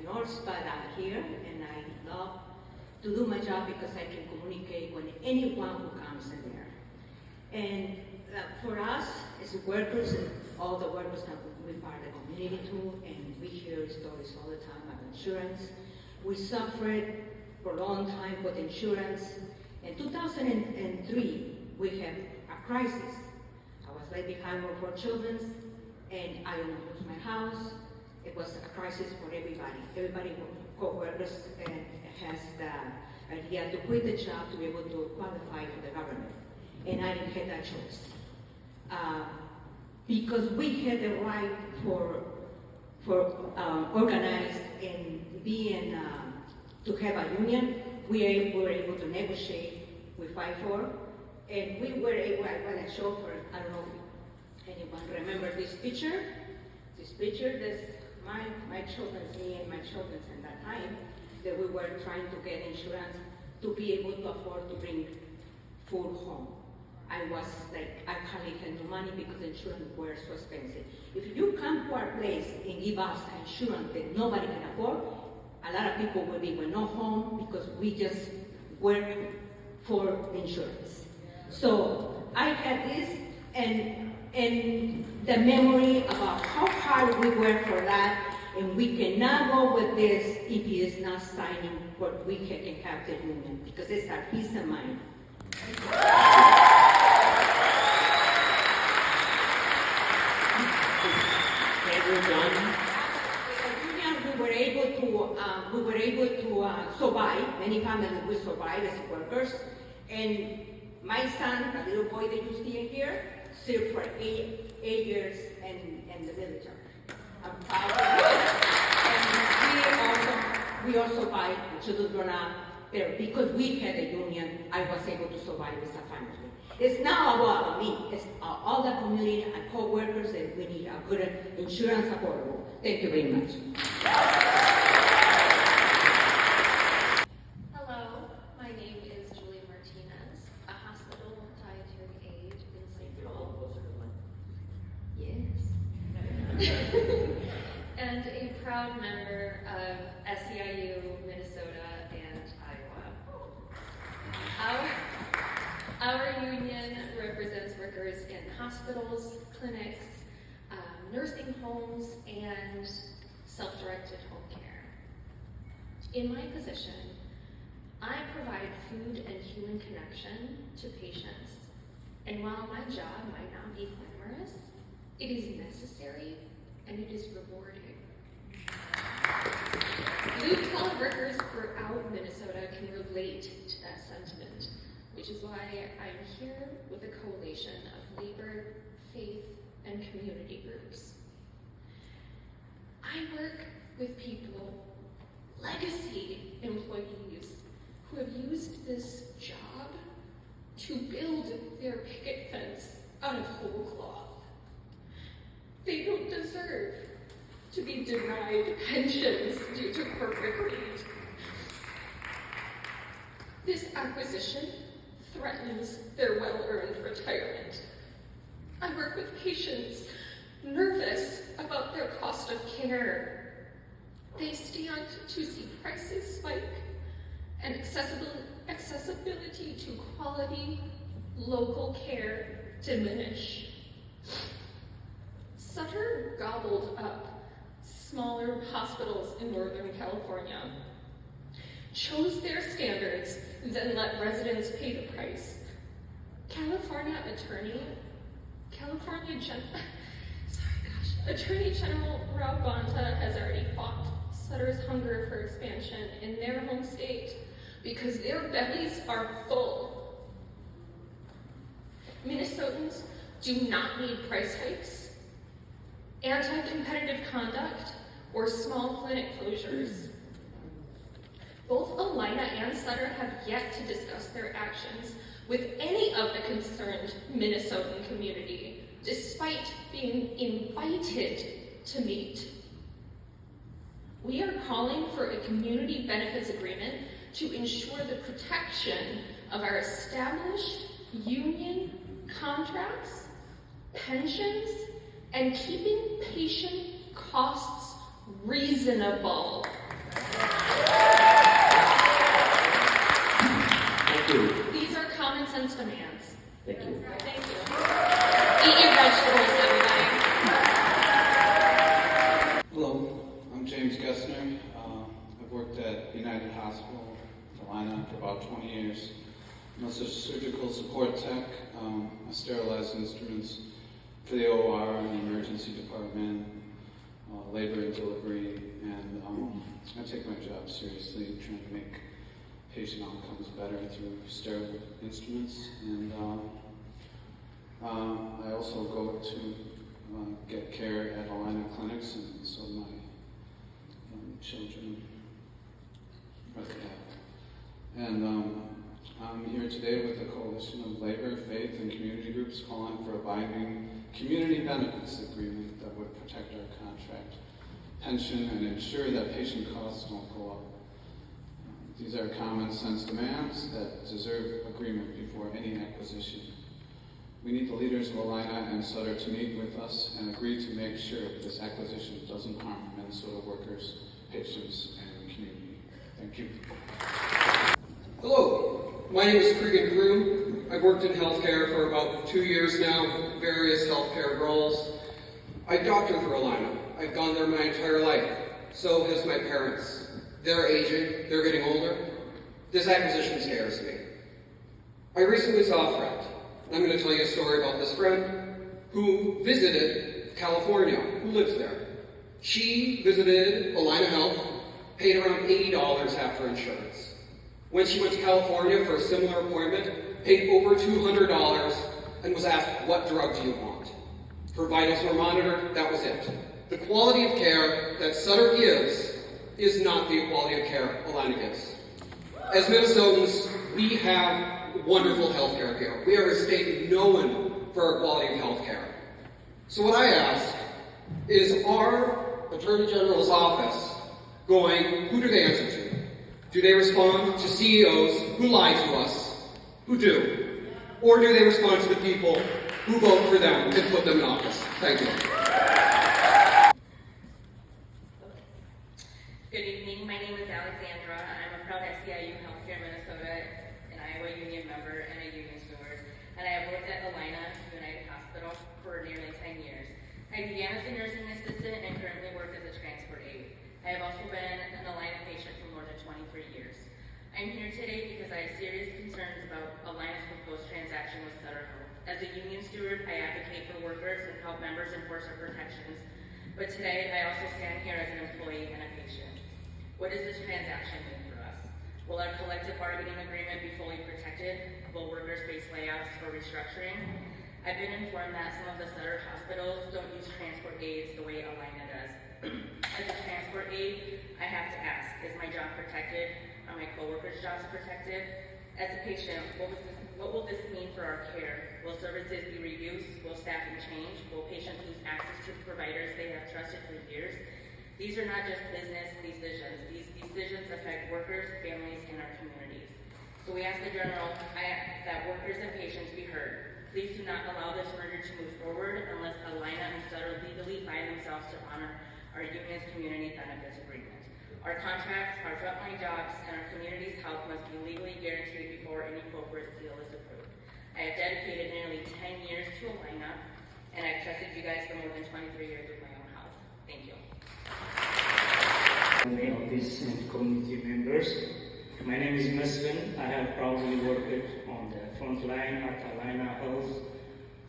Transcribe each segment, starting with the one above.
nurse, but I'm here and I love to do my job because I can communicate with anyone who comes in there. And for us as workers, and all the workers that we part of the community too, and we hear stories all the time about insurance. We suffered for a long time with insurance. In 2003, we had a crisis. I was left behind with 4 children, and I almost lost my house. It was a crisis for everybody. Everybody, co-workers, has the idea to quit the job to be able to qualify for the government. And I didn't have that choice. Because we had the right for organized and being, to have a union, we were able to negotiate, we fight for, and we were able, I want to show for, I don't know if anyone remember this picture. This picture, that's my children's, me and my children's at that time, that we were trying to get insurance to be able to afford to bring food home. I was like, I hardly had no money because insurance were so expensive. If you come to our place and give us insurance that nobody can afford, a lot of people will be with no home because we just work for insurance. So I had this and the memory about how hard we work for that, and we cannot go with this if he is not signing what we can have the union, because it's our peace of mind. We were able to survive. Many families will survive as workers. And my son, a little boy that you see here, served for eight years in the military. I'm proud of him. And we all survived. The children are there. Because we had a union, I was able to survive as a family. It's not about me. It's all the community and co-workers that we need a good insurance affordable. Thank you very much. Hello, my name is Julie Martinez, a hospital dietary aide in St. Paul. Yes. And a proud member of SEIU, Minnesota, and Iowa. Our union represents workers in hospitals, clinics, nursing homes, and self-directed home care. In my position, I provide food and human connection to patients. And while my job might not be glamorous, it is necessary and it is rewarding. Blue-collar workers throughout Minnesota can relate to that sentiment, which is why I'm here with a coalition of labor, faith, and community groups. I work with people, legacy employees, who have used this job to build their picket fence out of whole cloth. They don't deserve to be denied pensions due to corporate greed. This acquisition threatens their well-earned retirement. I work with patients nervous about their cost of care. They stand to see prices spike and accessibility to quality local care diminish. Sutter gobbled up smaller hospitals in Northern California, chose their standards, then let residents pay the price. Attorney General Rob Bonta has already fought Sutter's hunger for expansion in their home state because their bellies are full. Minnesotans do not need price hikes, anti-competitive conduct, or small clinic closures. Both Alina and Sutter have yet to discuss their actions with any of the concerned Minnesotan community, despite being invited to meet. We are calling for a community benefits agreement to ensure the protection of our established union contracts, pensions, and keeping patient costs reasonable Councilman's demands. Thank you. Thank you. Eat your vegetables, everybody. Hello, I'm James Gessner. I've worked at United Hospital, Carolina, for about 20 years. I'm also a surgical support tech. I sterilize instruments for the OR and the emergency department, labor and delivery, and I take my job seriously, trying to make patient outcomes better through sterile instruments. And I also go to get care at Alina clinics, and so my children are there. And I'm here today with a coalition of labor, faith, and community groups calling for a binding community benefits agreement that would protect our contract pension and ensure that patient costs don't go up. These are common sense demands that deserve agreement before any acquisition. We need the leaders of Alina and Sutter to meet with us and agree to make sure this acquisition doesn't harm Minnesota workers, patients, and the community. Thank you. Hello, my name is Cregan Groom. I've worked in healthcare for about 2 years now, various healthcare roles. I doctor for Alina. I've gone there my entire life. So has my parents. They're aging, they're getting older. This acquisition scares me. I recently saw a friend. I'm going to tell you a story about this friend who visited California, who lives there. She visited Alina Health, paid around $80 after insurance. When she went to California for a similar appointment, paid over $200 and was asked, what drug do you want? Her vitals were monitored, that was it. The quality of care that Sutter gives is not the quality of care Alina gives. As Minnesotans, we have wonderful health care here. We are a state known for our quality of health care. So what I ask is, our Attorney General's office going, who do they answer to? Do they respond to CEOs who lie to us, who do? Or do they respond to the people who vote for them and put them in office? Thank you. Good evening, my name is Alexandra. I'm a proud SEIU Healthcare Minnesota and Iowa Union member and a union steward. And I have worked at Alina United Hospital for nearly 10 years. I began as a nursing assistant and currently work as a transport aide. I have also been an Alina patient for more than 23 years. I'm here today because I have serious concerns about Alina's proposed transaction with Sutter Health. As a union steward, I advocate for workers and help members enforce our protections. But today, I also stand here as an employee and a patient. What does this transaction mean for us? Will our collective bargaining agreement be fully protected? Will workers face layoffs or restructuring? I've been informed that some of the Sutter hospitals don't use transport aides the way Alina does. As a transport aide, I have to ask, is my job protected? Are my coworkers' jobs protected? As a patient, what will this mean for our care? Will services be reduced? Will staffing change? Will patients lose access to providers they have trusted for years? These are not just business decisions. These decisions affect workers, families, and our communities. So we ask the General that workers and patients be heard. Please do not allow this merger to move forward unless Alina and Sutter legally bind themselves to honor our union's community benefits agreement. Our contracts, our frontline jobs, and our community's health must be legally guaranteed before any corporate deal is approved. I have dedicated nearly 10 years to Alina, and I've trusted you guys for more than 23 years with my own health. Thank you. Office and community members. My name is Mesvin. I have proudly worked on the front line at Alina Health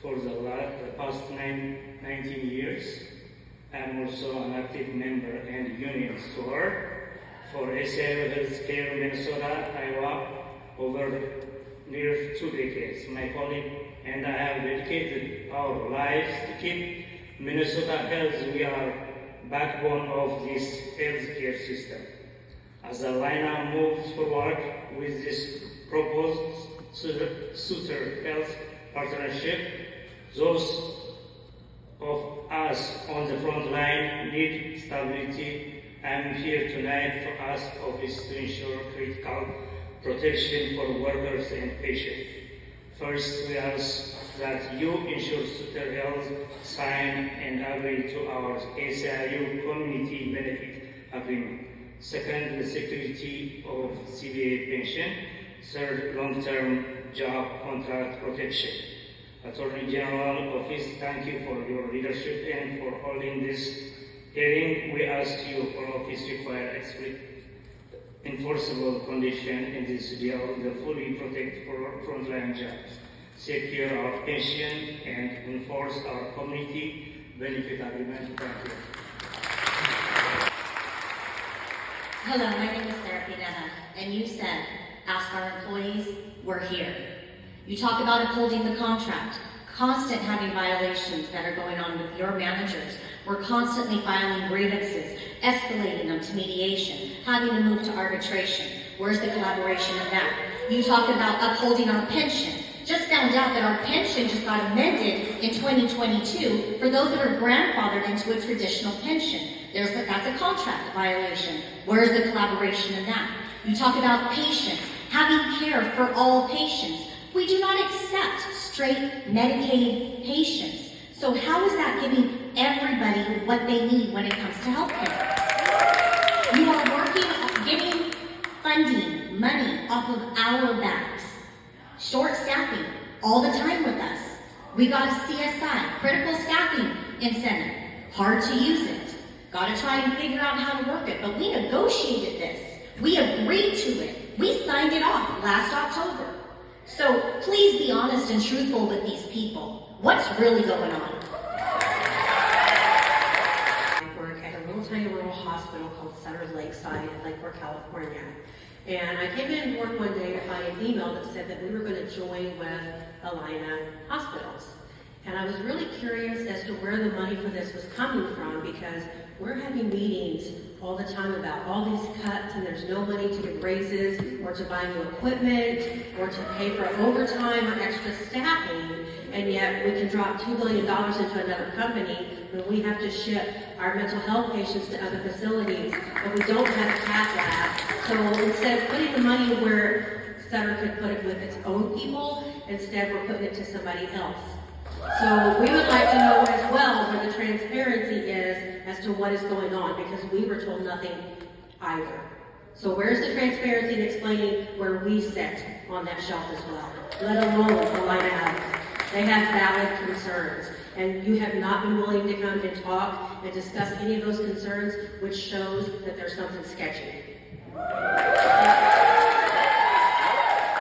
for the past 19 years. I'm also an active member and union steward for SEIU Healthcare Minnesota, Iowa, over near 2 decades. My colleague and I have dedicated our lives to keep Minnesota health. We are backbone of this healthcare system. As Alina moves forward with this proposed Sutter Health partnership, those of us on the front line need stability. I'm here tonight for us office to ensure critical protection for workers and patients. First, we ask that you ensure Sutter Health sign and agree to our SEIU community benefit agreement. Second, the security of CBA pension Third, long-term job contract protection. Attorney General Office, thank you for your leadership and for holding this hearing. We ask you for office require explicit enforceable condition in this bill that fully protect for frontline jobs, secure our pension, and enforce our community benefit agreement. Thank you. Hello, my name is Sarah Pineda, and you said, ask our employees, we're here. You talk about upholding the contract, constant having violations that are going on with your managers. We're constantly filing grievances, escalating them to mediation, having to move to arbitration. Where's the collaboration of that? You talk about upholding our pension. Just found out that our pension just got amended in 2022 for those that are grandfathered into a traditional pension. That's a contract violation. Where's the collaboration of that? You talk about patients, having care for all patients. We do not accept straight Medicaid patients. So how is that giving everybody what they need when it comes to health care? You are working on getting funding, money off of our backs. Short staffing all the time with us. We got a CSI, critical staffing incentive. Hard to use it. Got to try and figure out how to work it. But we negotiated this. We agreed to it. We signed it off last October. So please be honest and truthful with these people. What's really going on? I work at a little tiny rural hospital called Sutter Lakeside in Lakeport, California. And I came in to work one day to find an email that said that we were going to join with Allina Hospitals. And I was really curious as to where the money for this was coming from, because we're having meetings all the time about all these cuts, and there's no money to give raises or to buy new equipment or to pay for overtime or extra staffing, and yet we can drop $2 billion into another company when we have to ship our mental health patients to other facilities, but we don't have a cath lab. So instead of putting the money where Sutter could put it with its own people, instead we're putting it to somebody else. So we would like to know as well where the transparency is as to what is going on, because we were told nothing either. So where's the transparency in explaining where we sit on that shelf as well, let alone the Allina Health? They have valid concerns, and you have not been willing to come and talk and discuss any of those concerns, which shows that there's something sketchy.